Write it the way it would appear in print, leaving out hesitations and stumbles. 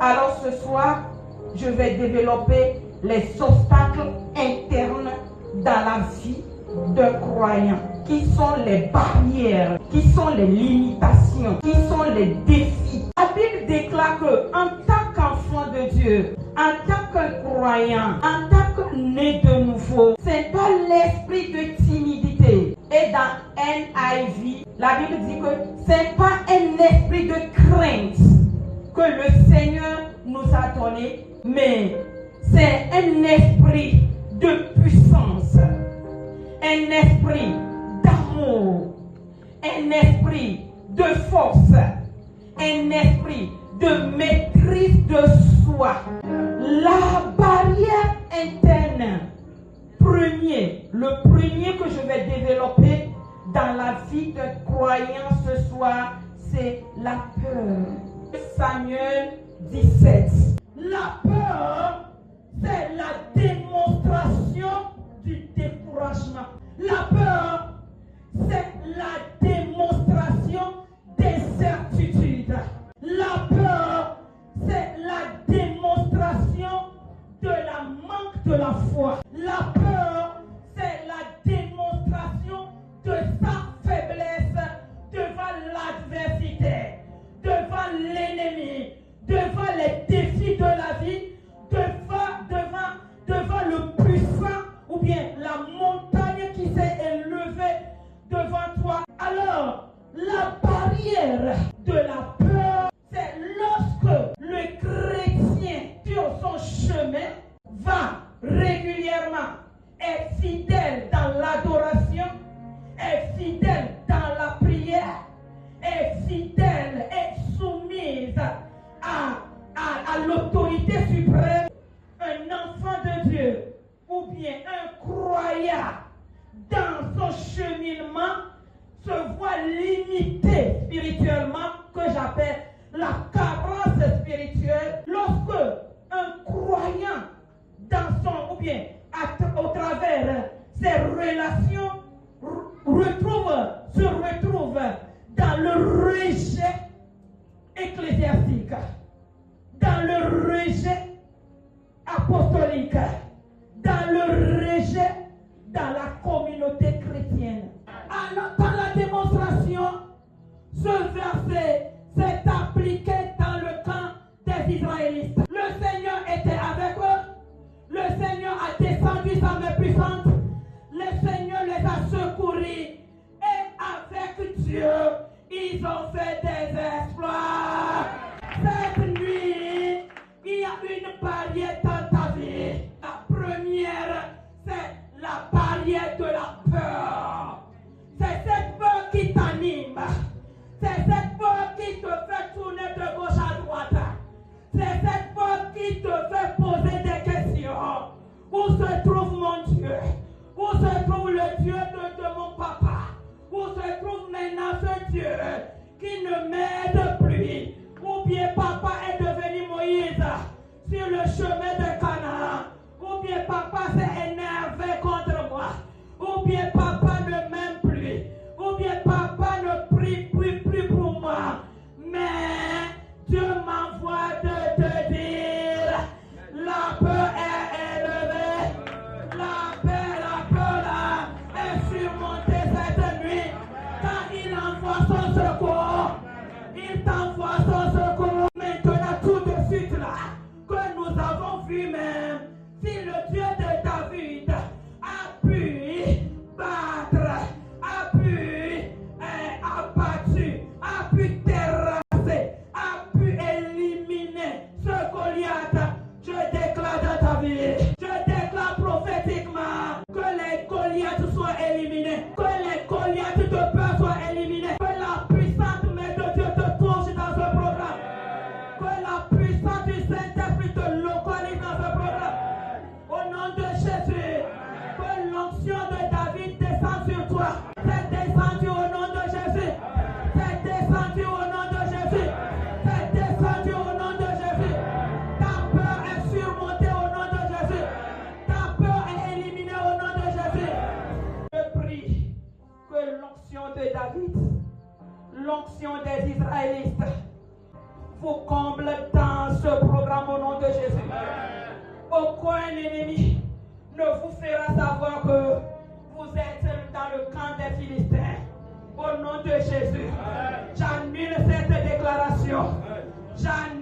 Alors ce soir, je vais développer les obstacles internes dans la vie d'un croyant. Qui sont les barrières, qui sont les limitations, qui sont les défis. La Bible déclare que en tant qu'enfant de Dieu, en tant que croyant, en tant que né de nouveau, c'est pas l'esprit de timidité. Et dans NIV, la Bible dit que c'est pas un esprit de crainte que le Seigneur nous a donné, mais c'est un esprit de puissance, un esprit d'amour, un esprit de force, un esprit de maîtrise de soi. La barrière interne, le premier que je vais développer dans la vie de croyant ce soir, c'est la peur. Samuel 17. La peur, c'est la démonstration du découragement. La peur, c'est la démonstration d'incertitude. La peur, c'est la démonstration de la manque de la foi. La peur, c'est la démonstration de sa faiblesse devant l'adversité, devant l'ennemi, devant les défis de la vie, devant le puissant ou bien la montagne qui s'est élevée devant toi. Alors, la barrière de la peur, c'est lorsque le chrétien sur son chemin va régulièrement, est fidèle dans l'adoration, est fidèle dans la prière, est fidèle et soumise à l'autorité suprême. Un enfant de Dieu ou bien un croyant dans son cheminement se voit limité spirituellement, que j'appelle la carence spirituelle, lorsque un croyant dans son, ou bien au travers ses relations, se retrouve dans le rejet ecclésiastique, dans le rejet apostolique, dans le rejet dans la communauté chrétienne. Alors, dans la démonstration, ce verset s'est appliqué dans le camp des Israélites. Le Seigneur était avec eux. Le Seigneur a descendu sa main puissante. Le Seigneur les a secourus. Et avec Dieu, ils ont fait des exploits. Cette nuit, il y a une barrière dans ta vie. La première, c'est la barrière de la peur. C'est cette peur qui t'anime. C'est cette peur qui te fait tourner de gauche à droite. C'est cette peur qui te fait poser des questions. Où se trouve mon Dieu? Où se trouve le Dieu de mon papa? Où se trouve maintenant ce Dieu qui ne m'aide plus? Ou bien papa est devenu Moïse sur le chemin de Canaan? Ou bien papa s'est énervé contre moi? Ou bien papa ne m'aime plus? Ou bien papa ne prie plus pour moi? Mais Dieu m'envoie de te dire, la peur est élevée, la peur là est surmontée cette nuit. Quand il envoie son secours, il t'envoie son secours. Maintenant tout de suite là, que nous avons vu même, si le Dieu de David a pu battre, a pu abattu, a pu terrasser, a pu éliminer ce Goliath, je déclare dans ta vie, je déclare prophétiquement que les Goliaths soient éliminés, que les Goliaths de peur soient éliminés, que la puissante main de Dieu te touche dans ce programme, que la puissance du Saint-Esprit te localise dans ce programme. Au nom de Jésus, que l'onction de David descende sur toi. C'est descendu au nom de Jésus. C'est descendu au nom de Jésus. C'est descendu au nom de Jésus. Ta peur est surmontée au nom de Jésus. Ta peur est éliminée au nom de Jésus. Je prie que l'onction de David, l'onction des Israélites, vous comble dans ce programme. Aucun ennemi ne vous fera savoir que vous êtes dans le camp des Philistins. Au nom de Jésus, j'annule cette déclaration. J'annule